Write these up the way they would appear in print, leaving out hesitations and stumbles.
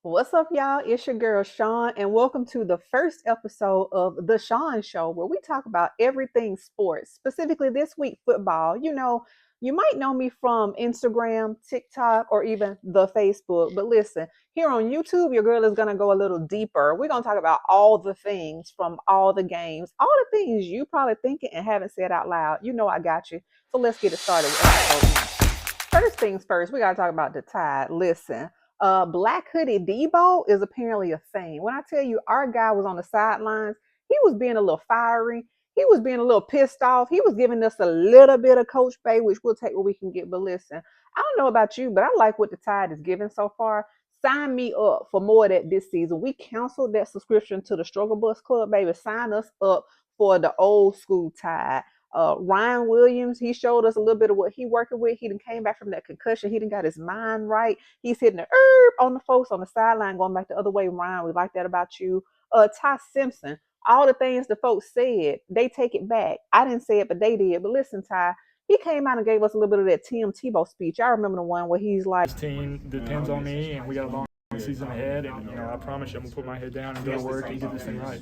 What's up, y'all? It's your girl Shon, and welcome to the first episode of the Shon Show, where we talk about everything sports, specifically this week football. You might know me from Instagram, TikTok, or even the Facebook, but listen, here on YouTube, your girl is gonna go a little deeper. We're gonna talk about all the things from all the games, all the things you probably thinking and haven't said out loud. You know I got you. So let's get it started with episode one. First things first, we gotta talk about the Tide. Listen, Black Hoodie Debo is apparently a thing. When I tell you, our guy was on the sidelines, he was being a little fiery. He was being a little pissed off. He was giving us a little bit of Coach Bay, which we'll take what we can get. But listen, I don't know about you, but I like what the Tide is giving so far. Sign me up for more of that this season. We canceled that subscription to the Struggle Bus Club, baby. Sign us up for the old school Tide. Ryan Williams, he showed us a little bit of what he working with. He done came back from that concussion. He done got his mind right. He's hitting the herb on the folks on the sideline, going back the other way. Ryan, we like that about you. Ty Simpson, all the things the folks said, they take it back. I didn't say it, but they did. But listen, Ty, he came out and gave us a little bit of that Tim Tebow speech. I remember the one where he's like, "This team depends on me, and we got a long season ahead. And I promise you, I'm gonna put my head down and go to work and get this thing right."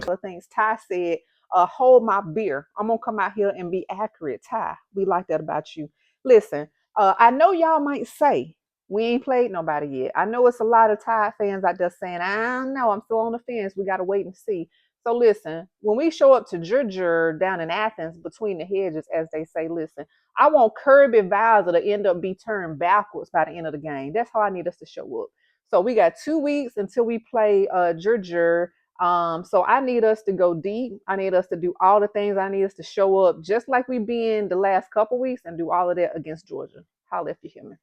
the things Ty said, hold my beer. I'm gonna come out here and be accurate. Ty, we like that about you. Listen, I know y'all might say we ain't played nobody yet. I know it's a lot of Ty fans out there saying, I don't know, I'm still on the fence. We gotta wait and see. So listen, when we show up to Jurjur down in Athens between the hedges, as they say, listen, I want Kirby Bowser to end up be turned backwards by the end of the game. That's how I need us to show up. So we got 2 weeks until we play Jurjur. So I need us to go deep. I need us to do all the things. I need us to show up just like we been the last couple weeks and do all of that against Georgia. Holla if you hear me.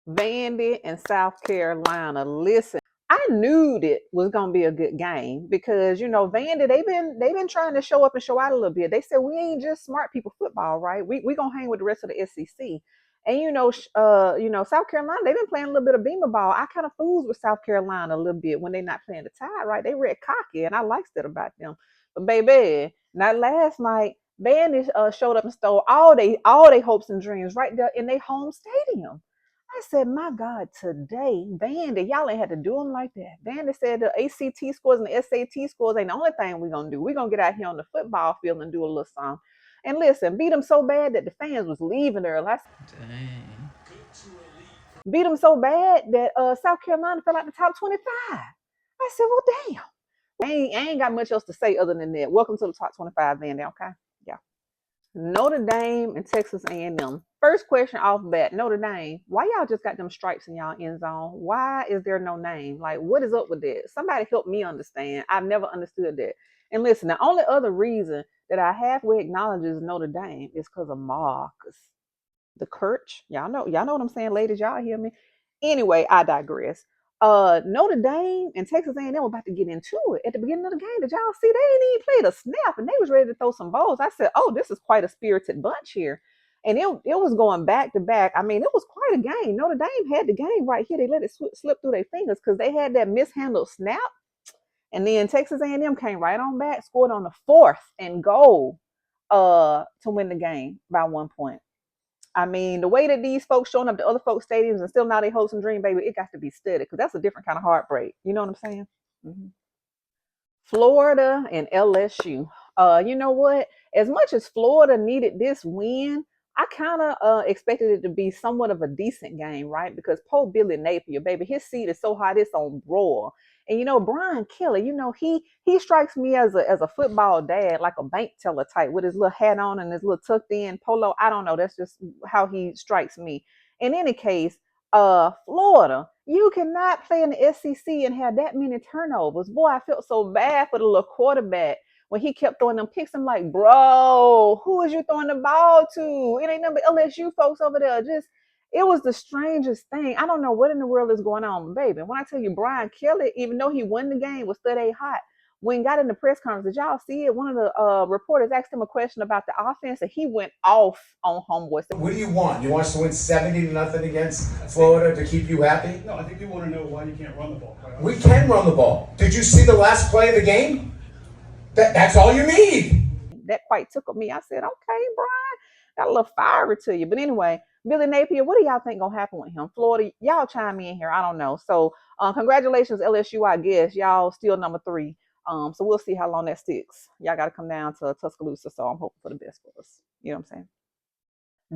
Vandy and South Carolina. Listen, I knew it was gonna be a good game because Vandy they've been trying to show up and show out a little bit. They said we ain't just smart people football, right? We gonna hang with the rest of the SEC. And South Carolina, they've been playing a little bit of beamer ball. I kind of fools with South Carolina a little bit when they're not playing the Tide, right? They red cocky, and I likes that about them. But baby, not last night, Vandy showed up and stole all they hopes and dreams right there in their home stadium. I said, my God, today, Vandy, y'all ain't had to do them like that. Vandy said the ACT scores and the SAT scores ain't the only thing we're going to do. We're going to get out here on the football field and do a little something. And listen, beat them so bad that the fans was leaving early. Dang. Beat them so bad that South Carolina fell out the top 25. I said, well, damn. I ain't got much else to say other than that. Welcome to the top 25, Vandy, okay? Yeah. Notre Dame and Texas A&M. First question off bat, Notre Dame, why y'all just got them stripes in y'all end zone? Why is there no name? Like, what is up with that? Somebody help me understand. I've never understood that. And listen, the only other reason that I halfway acknowledge is Notre Dame is because of Maaaarcus. The Kirch. Y'all know what I'm saying, ladies. Y'all hear me? Anyway, I digress. Notre Dame and Texas A&M were about to get into it at the beginning of the game. Did y'all see? They didn't even play the snap, and they was ready to throw some balls. I said, "Oh, this is quite a spirited bunch here," and it was going back to back. I mean, it was quite a game. Notre Dame had the game right here. They let it slip through their fingers because they had that mishandled snap, and then Texas A&M came right on back, scored on the fourth and goal, to win the game by 1 point. I mean, the way that these folks showing up to other folks' stadiums and still now they host and dream, baby, it got to be steady because that's a different kind of heartbreak. You know what I'm saying? Mm-hmm. Florida and LSU. You know what? As much as Florida needed this win, I kind of expected it to be somewhat of a decent game, right? Because poor Billy Napier, baby, his seat is so hot it's on broil. And Brian Kelly, he strikes me as a football dad, like a bank teller type, with his little hat on and his little tucked in polo. I don't know. That's just how he strikes me. In any case, Florida, you cannot play in the SEC and have that many turnovers. Boy, I felt so bad for the little quarterback when he kept throwing them picks. I'm like, bro, who is you throwing the ball to? It ain't nothing but LSU folks over there. It was the strangest thing. I don't know what in the world is going on, baby. When I tell you Brian Kelly, even though he won the game, was still hot. When he got in the press conference, did y'all see it? One of the reporters asked him a question about the offense, and he went off on homeboy. What do you want? You want us to win 70-0 against Florida to keep you happy? No, I think you want to know why you can't run the ball. We can run the ball. Did you see the last play of the game? That's all you need. That quite tickled me. I said, okay, Brian, got a little fiery to you. But anyway, Billy Napier, what do y'all think gonna happen with him? Florida, y'all chime in here. I don't know. So congratulations, LSU. I guess y'all still number 3. So we'll see how long that sticks. Y'all got to come down to Tuscaloosa. So I'm hoping for the best for us. You know what I'm saying?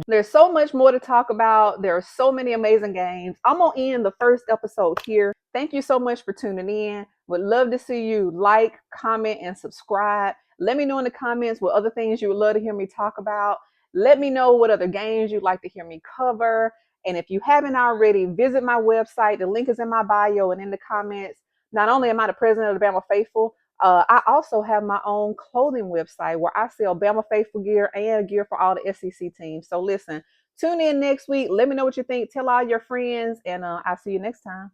There's so much more to talk about. There are so many amazing games. I'm going to end the first episode here. Thank you so much for tuning in. Would love to see you like, comment, and subscribe. Let me know in the comments what other things you would love to hear me talk about. Let me know what other games you'd like to hear me cover. And if you haven't already, visit my website. The link is in my bio and in the comments. Not only am I the president of the Bama Faithful, I also have my own clothing website where I sell Bama Faithful gear and gear for all the SEC teams. So listen, tune in next week. Let me know what you think. Tell all your friends, and I'll see you next time.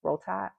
Roll Tide.